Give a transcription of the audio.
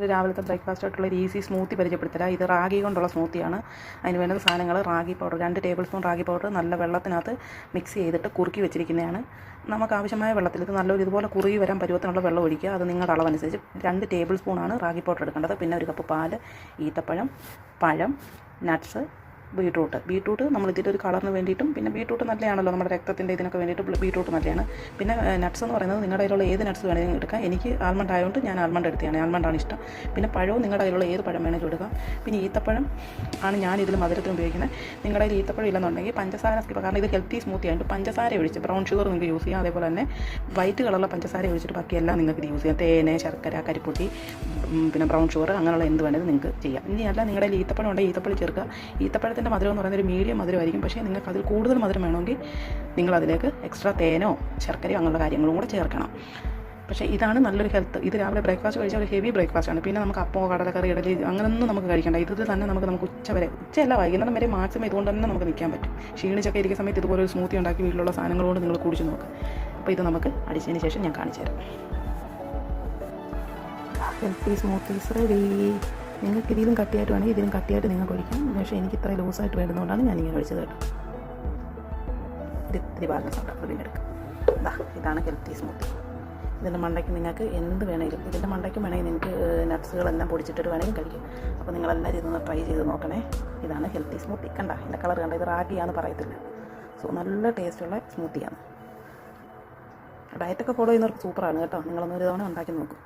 ഒരു രാവിലത്തെ ബ്രേക്ക്ഫാസ്റ്റ് ആയിട്ടുള്ള ഒരു ഈസി സ്മൂത്തി പരിചയപ്പെടുത്തരാം. ഇത് റാഗി കൊണ്ടുള്ള സ്മൂത്തിയാണ്. അതിന് വേണ്ടുന്ന സാധനങ്ങൾ ragi powder 2 table spoon ragi powder നല്ല വെള്ളത്തിനകത്ത് മിക്സ് ചെയ്തിട്ട് കുറുക്കി വെച്ചിരിക്കുന്നതാണ്. നമുക്ക് ആവശ്യമായ വെള്ളത്തിൽ ഇത് നല്ലൊരു ഇതുപോലെ കുറുകി വരാൻ പരുവത്തിനുള്ള വെള്ളം ഒഴിക്കുക. അത് നിങ്ങളുടെ അളവനുസരിച്ച് 2 ടേബിൾ സ്പൂണാണ് റാഗി പൗഡർ എടുക്കേണ്ടത്. പിന്നെ 1 കപ്പ് പാൽ, ഈത്തപ്പഴം, പഴം, നട്ട്സ്, ബീട്രൂട്ട് നമ്മൾ ഇതിൻ്റെ ഒരു കളറിന് വേണ്ടിയിട്ടും പിന്നെ ബീട്രൂട്ട് നല്ലതാണല്ലോ നമ്മുടെ രക്തത്തിൻ്റെ ഇതിനൊക്കെ വേണ്ടിയിട്ട് ബീട്രൂട്ട് നല്ലതാണ്. പിന്നെ നട്ട്സ് എന്ന് പറയുന്നത് നിങ്ങളുടെ കയ്യിലുള്ള ഏത് നട്ട്സ് വേണമെങ്കിലും എടുക്കാം. എനിക്ക് ആൽമണ്ട് ആയതുകൊണ്ട് ഞാൻ ആൽമണ്ട് എടുത്തതാണ്. ആൽമണ്ടാണ് ഇഷ്ടം. പിന്നെ പഴവും നിങ്ങളുടെ കയ്യിലുള്ള ഏത് പഴം വേണമെങ്കിലും എടുക്കാം. പിന്നെ ഈത്തപ്പഴം ആണ് ഞാൻ ഇതിൽ മധുരത്തിന് ഉപയോഗിക്കുന്നത്. നിങ്ങളുടെ കയ്യിൽ ഈത്തപ്പഴം ഇല്ലെന്നുണ്ടെങ്കിൽ പഞ്ചസാര സ്കിപ്പ്, കാരണം ഇത് ഹെൽത്തി സ്മൂത്തി ആയിട്ട് പഞ്ചസാര ഒഴിച്ച് ബ്രൗൺ ഷുഗർ നിങ്ങൾക്ക് യൂസ് ചെയ്യാം. അതേപോലെ തന്നെ വൈറ്റ് കളറുള്ള പഞ്ചസാര ഒഴിച്ചിട്ട് ബാക്കിയെല്ലാം നിങ്ങൾക്ക് ഇത് യൂസ് ചെയ്യാം. തേന്, ശർക്കര, കരിപ്പൊടി, പിന്നെ ബ്രൗൺ ഷുഗർ അങ്ങനെയുള്ള എന്ത് വേണ്ടത് നിങ്ങൾക്ക് ചെയ്യാം. ഇനിയല്ല നിങ്ങളുടെ കയ്യിൽ ഈത്തപ്പഴം ഉണ്ടെങ്കിൽ ഈത്തപ്പഴം ചേർക്കുക. ഈത്തപ്പഴത്തിൻ്റെ മധുരം എന്ന് പറയുന്നത് ഒരു മീഡിയം മധുരമായിരിക്കും. പക്ഷേ നിങ്ങൾക്ക് അതിൽ കൂടുതൽ മധുരം വേണമെങ്കിൽ നിങ്ങളതിലേക്ക് എക്സ്ട്രാ തേനോ ശർക്കരയോ അങ്ങനെയുള്ള കാര്യങ്ങളും കൂടെ ചേർക്കണം. പക്ഷേ ഇതാണ് നല്ലൊരു ഹെൽത്ത്. ഇത് രാവിലെ ബ്രേക്ക്ഫാസ്റ്റ് കഴിച്ചാൽ ഒരു ഹെവി ബ്രേക്ക്ഫാസ്റ്റാണ്. പിന്നെ നമുക്ക് അപ്പോ, കടലക്കറി, ഇഡലി അങ്ങനെയൊന്നും നമുക്ക് കഴിക്കേണ്ട. ഇത് തന്നെ നമുക്ക് ഉച്ചയല്ല വൈകുന്നേരം വരെ മാക്സിമം ഇതുകൊണ്ട് തന്നെ നമുക്ക് നിൽക്കാൻ പറ്റും. ക്ഷീണിച്ചൊക്കെ ഇരിക്കുന്ന സമയത്ത് ഇതുപോലെ ഒരു സ്മൂത്തി ഉണ്ടാക്കി വീട്ടിലുള്ള സാധനങ്ങൾ കൊണ്ട് നിങ്ങൾ കുടിച്ച് നോക്കുക. അപ്പോൾ ഇത് നമുക്ക് അടിച്ചതിന് ശേഷം ഞാൻ കാണിച്ചു തരാം. Healthy smoothies ready. നിങ്ങൾക്ക് ഇതിലും കട്ടിയായിട്ട് വേണമെങ്കിൽ ഇതിലും കട്ടിയായിട്ട് നിങ്ങൾക്ക് ഒഴിക്കാം. പക്ഷേ എനിക്ക് ഇത്ര ലൂസായിട്ട് വേണ്ടുന്നതുകൊണ്ടാണ് ഞാനിങ്ങനെ ഒഴിച്ചത് കേട്ടോ. ഇത്തിരി ബാലൻസ് ഉണ്ടാക്കും ഇതിനെടുക്കും. ഇതാണ് ഹെൽത്തി സ്മൂത്തി. ഇതിൻ്റെ മണ്ടയ്ക്ക് നിങ്ങൾക്ക് എന്ത് വേണമെങ്കിലും, ഇതിൻ്റെ മണ്ടയ്ക്കും വേണമെങ്കിൽ നിങ്ങൾക്ക് നട്ട്സുകളെല്ലാം പൊടിച്ചിട്ടിട്ട് വേണമെങ്കിൽ കഴിക്കും. അപ്പോൾ നിങ്ങളെല്ലാവരും ഇതൊന്ന് ട്രൈ ചെയ്ത് നോക്കണേ. ഇതാണ് ഹെൽത്തി സ്മൂത്തി. കണ്ട ഇതിൻ്റെ കളർ കണ്ട, ഇത് റാഗിയാണെന്ന് പറയത്തില്ല. സോ നല്ല ടേസ്റ്റുള്ള സ്മൂത്തിയാണ്. ഡയറ്റൊക്കെ ഫോളോ ചെയ്യുന്നവർക്ക് സൂപ്പറാണ് കേട്ടോ. നിങ്ങളൊന്നൊരു തവണ ഉണ്ടാക്കി നോക്കും.